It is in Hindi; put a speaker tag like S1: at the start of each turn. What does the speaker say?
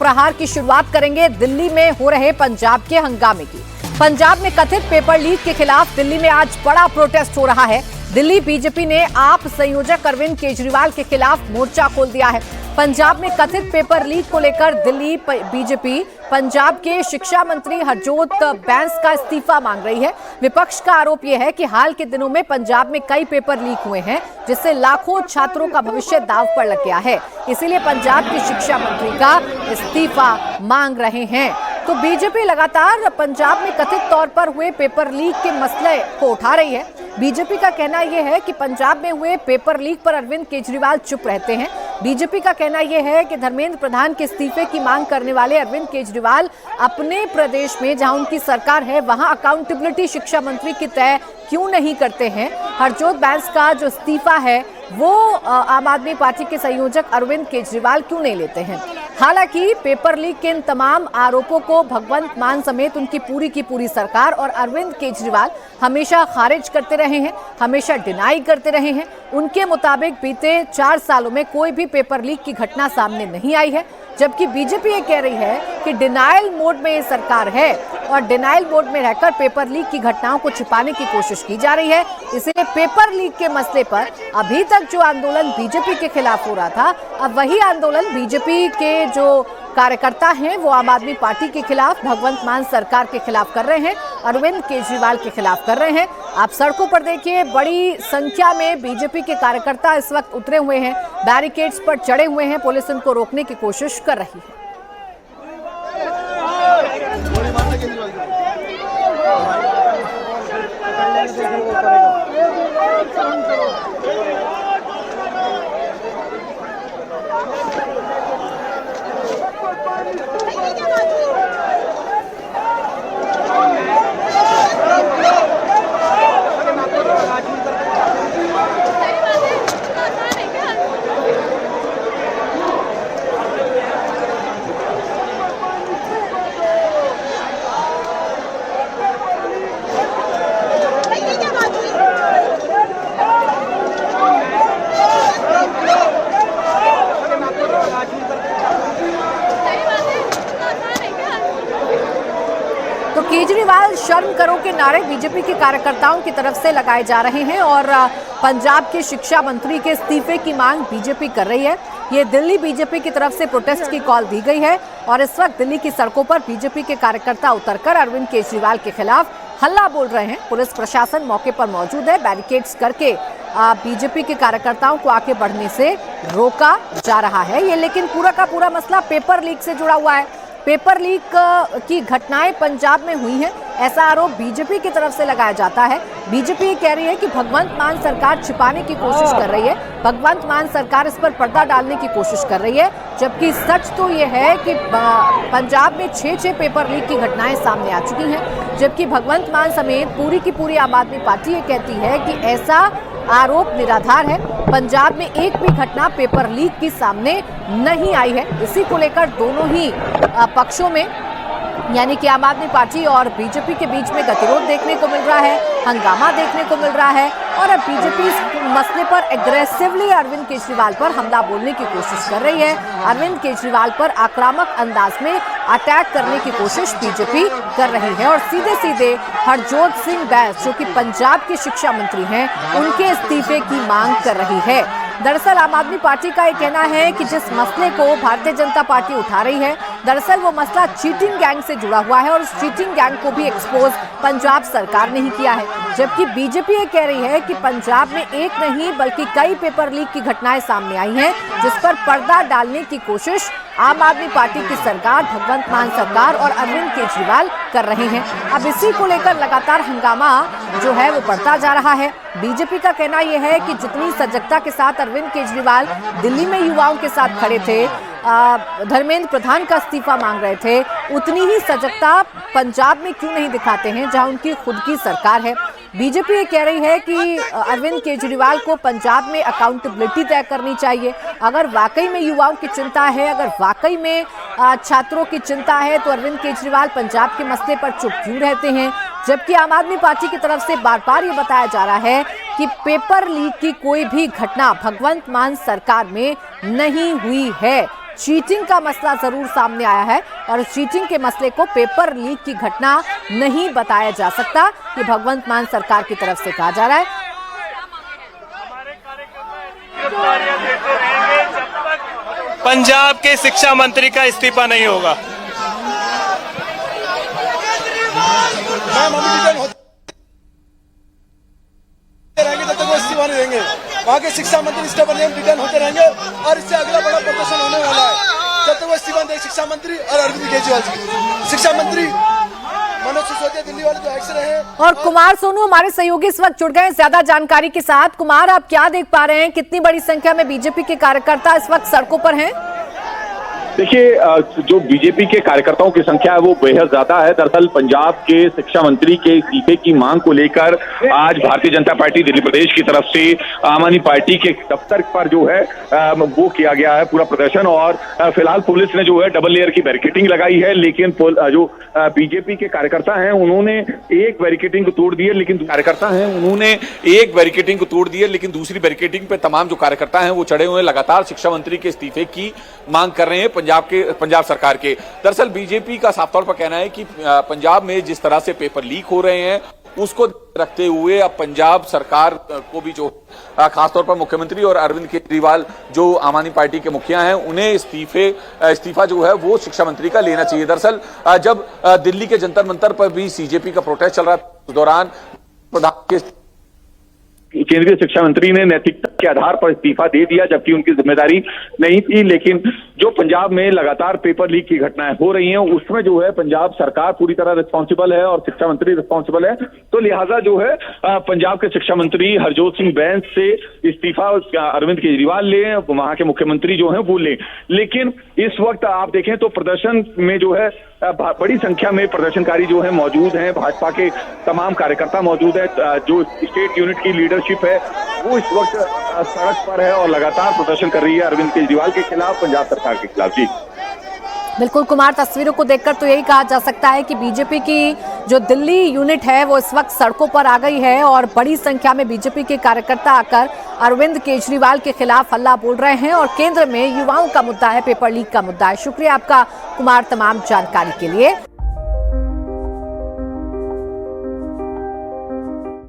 S1: प्रहार की शुरुआत करेंगे दिल्ली में हो रहे पंजाब के हंगामे की। पंजाब में कथित पेपर लीक के खिलाफ दिल्ली में आज बड़ा प्रोटेस्ट हो रहा है। दिल्ली बीजेपी ने आप संयोजक अरविंद केजरीवाल के खिलाफ मोर्चा खोल दिया है। पंजाब में कथित पेपर लीक को लेकर दिल्ली बीजेपी पंजाब के शिक्षा मंत्री हरजोत बैंस का इस्तीफा मांग रही है। विपक्ष का आरोप यह है कि हाल के दिनों में पंजाब में कई पेपर लीक हुए हैं, जिससे लाखों छात्रों का भविष्य दांव पर लग गया है। इसीलिए पंजाब के शिक्षा मंत्री का इस्तीफा मांग रहे हैं। तो बीजेपी लगातार पंजाब में कथित तौर पर हुए पेपर लीक के मसले को उठा रही है। बीजेपी का कहना यह है कि पंजाब में हुए पेपर लीक पर अरविंद केजरीवाल चुप रहते हैं। बीजेपी का कहना यह है कि धर्मेंद्र प्रधान के इस्तीफे की मांग करने वाले अरविंद केजरीवाल अपने प्रदेश में जहां उनकी सरकार है वहां अकाउंटेबिलिटी शिक्षा मंत्री की तय क्यों नहीं करते हैं। हरजोत बैंस का जो इस्तीफा है वो आम आदमी पार्टी के संयोजक अरविंद केजरीवाल क्यों नहीं लेते हैं। हालांकि पेपर लीक के इन तमाम आरोपों को भगवंत मान समेत उनकी पूरी सरकार और अरविंद केजरीवाल हमेशा खारिज करते रहे हैं, हमेशा डिनाई करते रहे हैं। उनके मुताबिक बीते 4 सालों में कोई भी पेपर लीक की घटना सामने नहीं आई है, जबकि बीजेपी ये कह रही है कि डिनायल मोड में ये सरकार है और डिनायल मोड में रहकर पेपर लीक की घटनाओं को छिपाने की कोशिश की जा रही है। इसलिए पेपर लीक के मसले पर अभी तक जो आंदोलन बीजेपी के खिलाफ हो रहा था, अब वही आंदोलन बीजेपी के जो कार्यकर्ता हैं वो आम आदमी पार्टी के खिलाफ, भगवंत मान सरकार के खिलाफ कर रहे हैं, अरविंद केजरीवाल के खिलाफ कर रहे हैं। आप सड़कों पर देखिए, बड़ी संख्या में बीजेपी के कार्यकर्ता इस वक्त उतरे हुए हैं, बैरिकेड्स पर चढ़े हुए हैं। पुलिस उनको रोकने की कोशिश कर रही है। तो केजरीवाल शर्म करो के नारे बीजेपी के कार्यकर्ताओं की तरफ से लगाए जा रहे हैं और पंजाब के शिक्षा मंत्री के इस्तीफे की मांग बीजेपी कर रही है। ये दिल्ली बीजेपी की तरफ से प्रोटेस्ट की कॉल दी गई है और इस वक्त दिल्ली की सड़कों पर बीजेपी के कार्यकर्ता उतरकर अरविंद केजरीवाल के खिलाफ हल्ला बोल रहे हैं। पुलिस प्रशासन मौके पर मौजूद है। बैरिकेड्स करके बीजेपी के कार्यकर्ताओं को आगे बढ़ने से रोका जा रहा है। ये लेकिन पूरा का पूरा मसला पेपर लीक से जुड़ा हुआ है। पेपर लीक की घटनाएं पंजाब में हुई हैं, ऐसा आरोप बीजेपी की तरफ से लगाया जाता है। बीजेपी ये कह रही है कि भगवंत मान सरकार छिपाने की कोशिश कर रही है, भगवंत मान सरकार इस पर पर्दा डालने की कोशिश कर रही है, जबकि सच तो ये है कि पंजाब में 6 पेपर लीक की घटनाएं सामने आ चुकी हैं। जबकि भगवंत मान समेत पूरी की पूरी आम आदमी पार्टी ये कहती है कि ऐसा आरोप निराधार है। पंजाब में एक भी घटना पेपर लीक की सामने नहीं आई है। इसी को लेकर दोनों ही पक्षों में यानी कि आम आदमी पार्टी और बीजेपी के बीच में गतिरोध देखने को मिल रहा है, हंगामा देखने को मिल रहा है और अब बीजेपी इस मसले पर एग्रेसिवली अरविंद केजरीवाल पर हमला बोलने की कोशिश कर रही है। अरविंद केजरीवाल पर आक्रामक अंदाज में अटैक करने की कोशिश बीजेपी कर रही है और सीधे सीधे हरजोत सिंह बैंस जो कि पंजाब के शिक्षा मंत्री हैं, उनके इस्तीफे की मांग कर रही है। दरअसल आम आदमी पार्टी का ये कहना है कि जिस मसले को भारतीय जनता पार्टी उठा रही है, दरअसल वो मसला चीटिंग गैंग से जुड़ा हुआ है और उस चीटिंग गैंग को भी एक्सपोज पंजाब सरकार ने ही किया है। जबकि बीजेपी ये कह रही है कि पंजाब में एक नहीं बल्कि कई पेपर लीक की घटनाएं सामने आई हैं, जिस पर पर्दा डालने की कोशिश आम आदमी पार्टी की सरकार, भगवंत मान सरकार और अरविंद केजरीवाल कर रहे हैं। अब इसी को लेकर लगातार हंगामा जो है वो बढ़ता जा रहा है। बीजेपी का कहना यह है कि जितनी सजगता के साथ अरविंद केजरीवाल दिल्ली में युवाओं के साथ खड़े थे, धर्मेंद्र प्रधान का इस्तीफा मांग रहे थे, उतनी ही सजगता पंजाब में क्यों नहीं दिखाते हैं जहां उनकी खुद की सरकार है। बीजेपी ये कह रही है कि अरविंद केजरीवाल को पंजाब में अकाउंटेबिलिटी तय करनी चाहिए। अगर वाकई में युवाओं की चिंता है, अगर वाकई में छात्रों की चिंता है, तो अरविंद केजरीवाल पंजाब के मसले पर चुप क्यों रहते हैं। जबकि आम आदमी पार्टी की तरफ से बार बार ये बताया जा रहा है कि पेपर लीक की कोई भी घटना भगवंत मान सरकार में नहीं हुई है। चीटिंग का मसला जरूर सामने आया है और इस चीटिंग के मसले को पेपर लीक की घटना नहीं बताया जा सकता, ये भगवंत मान सरकार की तरफ से कहा जा रहा है।
S2: पंजाब के शिक्षा मंत्री का इस्तीफा नहीं होगा।
S3: रहेंगे तब तक वो इस्तीफा नहीं देंगे। वहाँ के शिक्षा मंत्री स्टेबल रिटर्न होते रहेंगे और इससे अगला बड़ा प्रदर्शन होने वाला है। जब तक वो इस्तीफा देंगे शिक्षा मंत्री और अरविंद केजरीवाल जी, शिक्षा मंत्री मनोज सिसोदिया दिल्ली वाले जो एक्स रहे।
S1: और कुमार सोनू हमारे सहयोगी इस वक्त जुड़ गए ज्यादा जानकारी के साथ। कुमार, आप क्या देख पा रहे हैं, कितनी बड़ी संख्या में बीजेपी के कार्यकर्ता इस वक्त सड़कों पर हैं?
S4: देखिए, जो बीजेपी के कार्यकर्ताओं की संख्या है वो बेहद ज्यादा है। दरअसल पंजाब के शिक्षा मंत्री के इस्तीफे की मांग को लेकर आज भारतीय जनता पार्टी दिल्ली प्रदेश की तरफ से आम आदमी पार्टी के दफ्तर पर जो है वो किया गया है पूरा प्रदर्शन। और फिलहाल पुलिस ने जो है डबल लेयर की बैरिकेडिंग लगाई है, लेकिन जो बीजेपी के कार्यकर्ता हैं उन्होंने एक बैरिकेडिंग को तोड़ दिया, लेकिन दूसरी बैरिकेडिंग पे तमाम जो कार्यकर्ता हैं वो चढ़े हुए लगातार शिक्षा मंत्री के इस्तीफे की मांग कर रहे हैं पंजाब सरकार के। दरअसल बीजेपी का साफ तौर पर कहना है कि पंजाब में जिस तरह से पेपर लीक हो रहे हैं उसको रखते हुए अब पंजाब सरकार को भी जो खासतौर पर मुख्यमंत्री और अरविंद केजरीवाल जो आम आदमी पार्टी के मुखिया हैं उन्हें इस्तीफा जो है वो शिक्षा मंत्री का लेना चाहिए। दरअसल जब दिल्ली के जंतर मंतर पर भी सीजेपी का प्रोटेस्ट चल रहा था उस दौरान केंद्रीय शिक्षा मंत्री ने नैतिकता के आधार पर इस्तीफा दे दिया, जबकि उनकी जिम्मेदारी नहीं थी। लेकिन जो पंजाब में लगातार पेपर लीक की घटनाएं हो रही हैं उसमें जो है पंजाब सरकार पूरी तरह रिस्पॉन्सिबल है और शिक्षा मंत्री रिस्पॉन्सिबल है। तो लिहाजा जो है पंजाब के शिक्षा मंत्री हरजोत सिंह बैंस से इस्तीफा अरविंद केजरीवाल लें, वहां के मुख्यमंत्री जो है वो लें। लेकिन इस वक्त आप देखें तो प्रदर्शन में जो है बड़ी संख्या में प्रदर्शनकारी जो है मौजूद हैं, भाजपा के तमाम कार्यकर्ता मौजूद है, जो स्टेट यूनिट की लीडरशिप है वो इस वक्त सड़क पर है और लगातार प्रदर्शन कर रही है अरविंद केजरीवाल के खिलाफ, पंजाब सरकार के खिलाफ। जी
S1: बिल्कुल कुमार, तस्वीरों को देखकर तो यही कहा जा सकता है कि बीजेपी की जो दिल्ली यूनिट है वो इस वक्त सड़कों पर आ गई है और बड़ी संख्या में बीजेपी के कार्यकर्ता आकर अरविंद केजरीवाल के खिलाफ हल्ला बोल रहे हैं और केंद्र में युवाओं का मुद्दा है, पेपर लीक का मुद्दा है। शुक्रिया आपका कुमार तमाम जानकारी के लिए।